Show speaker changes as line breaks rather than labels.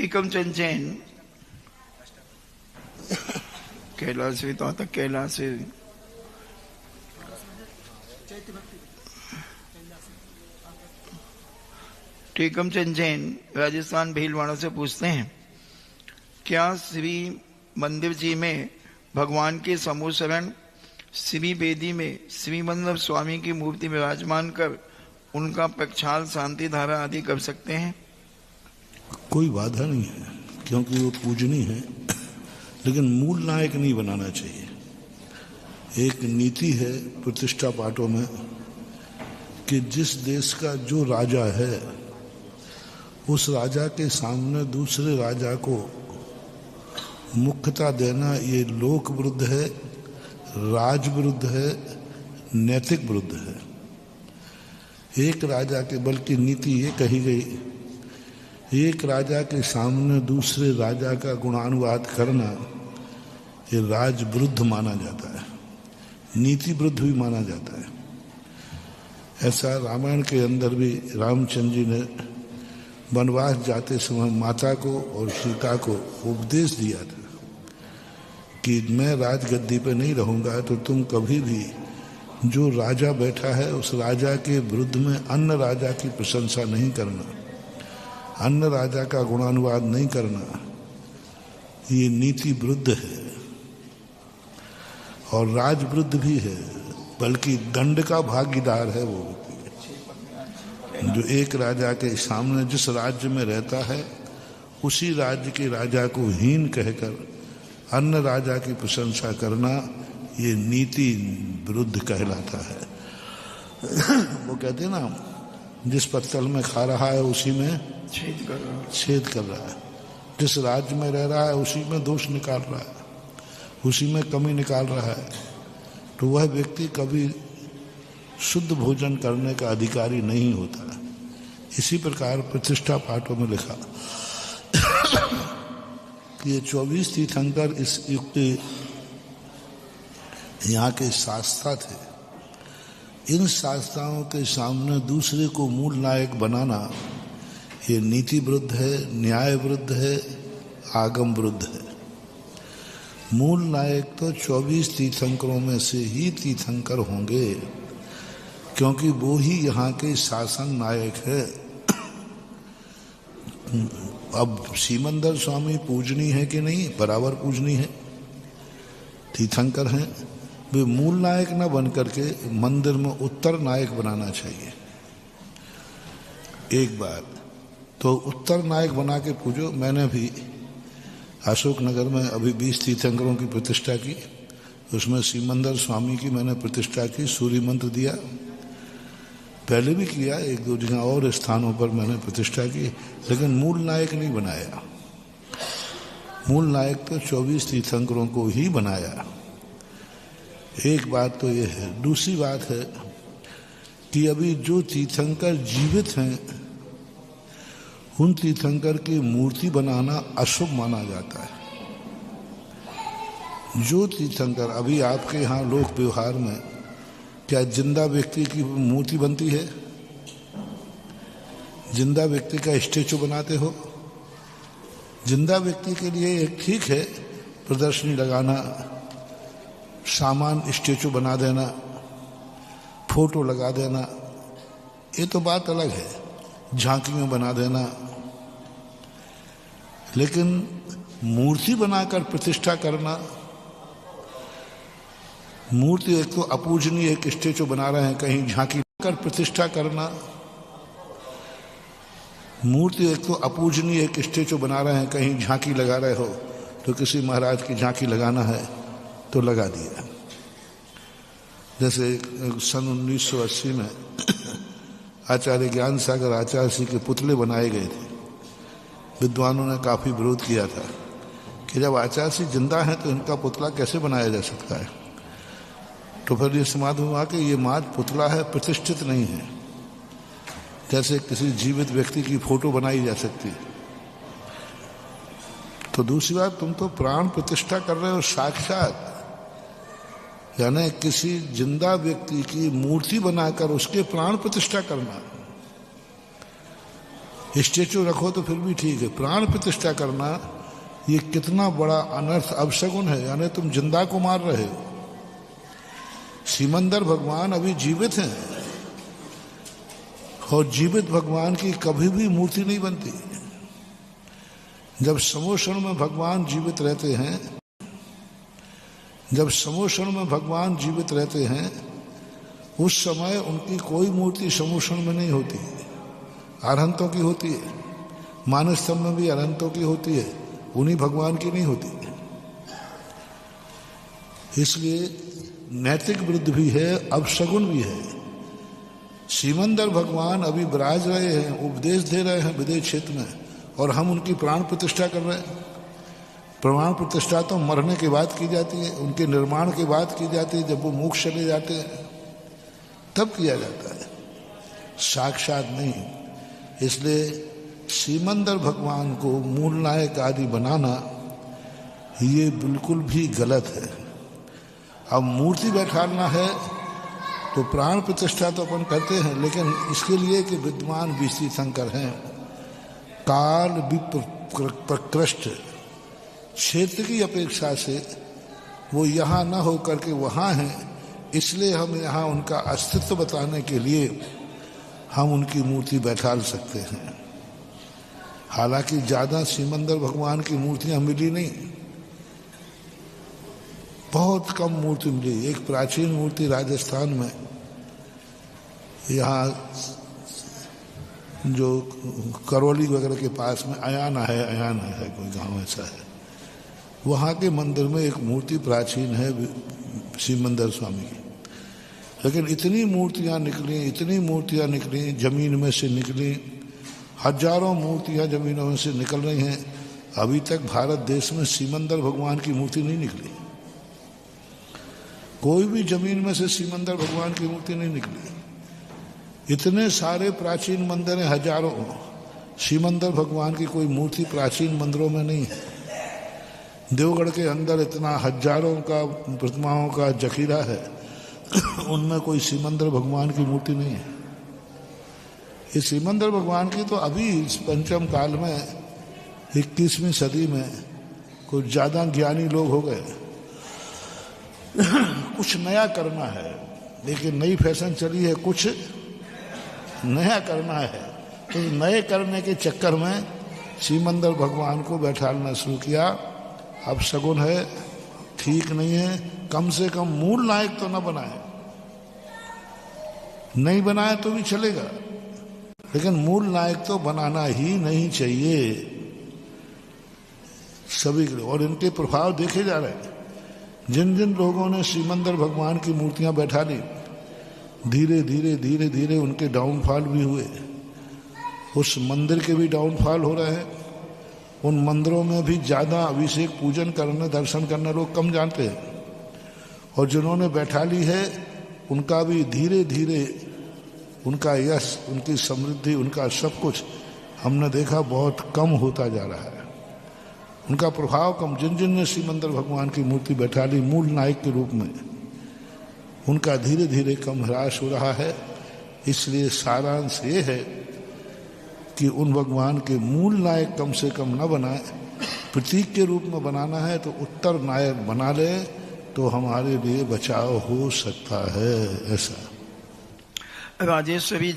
टीकम चंद जैन कैलाश तो आता कैलाश टीकम चंद जैन राजस्थान भीलवाड़ा से पूछते हैं, क्या श्री मंदिर जी में भगवान के समूह शरण श्री वेदी में श्री वल्लभ स्वामी की मूर्ति विराजमान कर उनका प्रक्षाल शांति धारा आदि कर सकते हैं?
कोई बाधा नहीं है, क्योंकि वो पूजनीय है, लेकिन मूल नायक नहीं बनाना चाहिए। एक नीति है प्रतिष्ठा पाठों में कि जिस देश का जो राजा है उस राजा के सामने दूसरे राजा को मुख्यता देना ये लोक विरुद्ध है, राज विरुद्ध है, नैतिक विरुद्ध है। एक राजा के, बल्कि नीति ये कही गई, एक राजा के सामने दूसरे राजा का गुणानुवाद करना ये राज विरुद्ध माना जाता है, नीति विरुद्ध भी माना जाता है। ऐसा रामायण के अंदर भी रामचंद्र जी ने वनवास जाते समय माता को और सीता को उपदेश दिया था कि मैं राजगद्दी पे नहीं रहूंगा तो तुम कभी भी जो राजा बैठा है उस राजा के विरुद्ध में अन्य राजा की प्रशंसा नहीं करना, अन्य राजा का गुणानुवाद नहीं करना, ये नीति विरुद्ध है और राज विरुद्ध भी है, बल्कि दंड का भागीदार है वो जो एक राजा के सामने जिस राज्य में रहता है उसी राज्य के राजा को हीन कहकर अन्य राजा की प्रशंसा करना ये नीति विरुद्ध कहलाता है। वो कहते हैं ना, जिस पत्तल में खा रहा है उसी में छेद कर रहा है, जिस राज्य में रह रहा है उसी में दोष निकाल रहा है, उसी में कमी निकाल रहा है, तो वह व्यक्ति कभी शुद्ध भोजन करने का अधिकारी नहीं होता। इसी प्रकार प्रतिष्ठा पाठों में लिखा कि ये 24 तीर्थंकर इस युक्त यहाँ के शास्त्रा थे। इन शास्त्राओं के सामने दूसरे को मूल नायक बनाना ये नीति विरुद्ध है, न्याय विरुद्ध है, आगम विरुद्ध है। मूल नायक तो 24 तीर्थंकरों में से ही तीर्थंकर होंगे, क्योंकि वो ही यहाँ के शासन नायक है। अब सीमंदर स्वामी पूजनीय है कि नहीं? बराबर पूजनीय है, तीर्थंकर हैं। वे मूल नायक न बन करके मंदिर में उत्तर नायक बनाना चाहिए। एक बात तो उत्तर नायक बना के पूजो। मैंने भी अशोक नगर में अभी 20 तीर्थंकरों की प्रतिष्ठा की, उसमें सीमंदर स्वामी की मैंने प्रतिष्ठा की, सूर्य मंत्र दिया। पहले भी किया, एक दो जगह और स्थानों पर मैंने प्रतिष्ठा की, लेकिन मूल नायक नहीं बनाया। मूल नायक तो 24 तीर्थंकरों को ही बनाया। एक बात तो ये है। दूसरी बात है कि अभी जो तीर्थंकर जीवित हैं उन तीर्थंकर की मूर्ति बनाना अशुभ माना जाता है। जो तीर्थंकर अभी आपके यहाँ लोक व्यवहार में क्या जिंदा व्यक्ति की मूर्ति बनती है? जिंदा व्यक्ति का स्टेचू बनाते हो? जिंदा व्यक्ति के लिए एक ठीक है प्रदर्शनी लगाना, सामान स्टेचू बना देना, फोटो लगा देना, ये तो बात अलग है, झांकियां बना देना। लेकिन मूर्ति बनाकर प्रतिष्ठा करना, मूर्ति एक तो अपूजनीय एक स्टेचू बना रहे हैं, कहीं झांकी कर प्रतिष्ठा करना। मूर्ति एक तो अपूजनीय एक स्टेचू बना रहे हैं, कहीं झांकी लगा रहे हो, तो किसी महाराज की झांकी लगाना है तो लगा दिया। जैसे सन 1980 में आचार्य ज्ञान सागर आचार्य श्री के पुतले बनाए गए थे। विद्वानों ने काफी विरोध किया था कि जब आचार्य श्री जिंदा हैं तो इनका पुतला कैसे बनाया जा सकता है। तो फिर ये समाधान हुआ कि ये मात्र पुतला है, प्रतिष्ठित नहीं है। जैसे किसी जीवित व्यक्ति की फोटो बनाई जा सकती है। तो दूसरी बात, तुम तो प्राण प्रतिष्ठा कर रहे हो साक्षात, यानी किसी जिंदा व्यक्ति की मूर्ति बनाकर उसके प्राण प्रतिष्ठा करना, स्टेचू रखो तो फिर भी ठीक है, प्राण प्रतिष्ठा करना ये कितना बड़ा अनर्थ अपशगुन है, यानी तुम जिंदा को मार रहे हो। सिमंदर भगवान अभी जीवित हैं और जीवित भगवान की कभी भी मूर्ति नहीं बनती। जब समोषण में भगवान जीवित रहते हैं, जब समोषण में भगवान जीवित रहते हैं, उस समय उनकी कोई मूर्ति समोषण में नहीं होती, अरहंतों की होती है। मानस्तंभ में भी अरहंतों की होती है, उन्हीं भगवान की नहीं होती। इसलिए नैतिक विरुद्ध भी है, अपशगुन भी है। सिमंदर भगवान अभी विराज रहे हैं, उपदेश दे रहे हैं विदेश क्षेत्र में, और हम उनकी प्राण प्रतिष्ठा कर रहे हैं। प्राण प्रतिष्ठा तो मरने के बाद की जाती है, उनके निर्माण के बाद की जाती है, जब वो मोक्ष चले जाते हैं तब किया जाता है, साक्षात नहीं। इसलिए सिमंदर भगवान को मूल नायक आदि बनाना ये बिल्कुल भी गलत है। अब मूर्ति बैठाना है तो प्राण प्रतिष्ठा तो अपन करते हैं, लेकिन इसके लिए कि विद्वान विश्री शंकर हैं, काल विप्रकृष्ट क्षेत्र की अपेक्षा से वो यहाँ न हो करके वहाँ हैं, इसलिए हम यहाँ उनका अस्तित्व बताने के लिए हम उनकी मूर्ति बैठा सकते हैं। हालांकि ज़्यादा सिमंदर भगवान की मूर्तियाँ मिली नहीं, बहुत कम मूर्ति मिली। एक प्राचीन मूर्ति राजस्थान में, यहाँ जो करौली वगैरह के पास में अयाना है कोई गांव ऐसा है, वहाँ के मंदिर में एक मूर्ति प्राचीन है सिमंदर स्वामी की। लेकिन इतनी मूर्तियाँ निकली, जमीन में से निकली, हजारों मूर्तियाँ जमीनों में से निकल रही हैं। अभी तक भारत देश में सिमंदर भगवान की मूर्ति नहीं निकली, कोई भी जमीन में से सिमंदर भगवान की मूर्ति नहीं निकली। इतने सारे प्राचीन मंदिर हैं, हजारों, सिमंदर भगवान की कोई मूर्ति प्राचीन मंदिरों में नहीं है। देवगढ़ के अंदर इतना हजारों का प्रतिमाओं का जखीरा है, उनमें कोई सिमंदर भगवान की मूर्ति नहीं है। इस सिमंदर भगवान की तो अभी इस पंचम काल में 21वीं सदी में कुछ ज़्यादा ज्ञानी लोग हो गए, कुछ नया करना है, लेकिन नई फैशन चली है, कुछ नया करना है। तो नए करने के चक्कर में सिमंदर भगवान को बैठाना शुरू किया। अब शगुन है, ठीक नहीं है। कम से कम मूल नायक तो न बनाए, नहीं बनाए तो भी चलेगा, लेकिन मूल नायक तो बनाना ही नहीं चाहिए सभी के। और इनके प्रभाव देखे जा रहे हैं। जिन जिन लोगों ने सिमंदर भगवान की मूर्तियां बैठा ली, धीरे धीरे उनके डाउनफॉल भी हुए। उस मंदिर के भी डाउनफॉल हो रहे हैं। उन मंदिरों में भी ज़्यादा अभिषेक पूजन करने, दर्शन करने लोग कम जानते हैं। और जिन्होंने बैठा ली है, उनका भी धीरे धीरे उनका यश, उनकी समृद्धि, उनका सब कुछ हमने देखा बहुत कम होता जा रहा है। उनका प्रभाव कम। जिन जिन ने सिमंदर भगवान की मूर्ति बैठा ली मूल नायक के रूप में, उनका धीरे धीरे कम ह्रास हो रहा है। इसलिए सारांश ये है कि उन भगवान के मूल नायक कम से कम न बनाए, प्रतीक के रूप में बनाना है तो उत्तर नायक बना ले, तो हमारे लिए बचाव हो सकता है। ऐसा
राजेश्वरी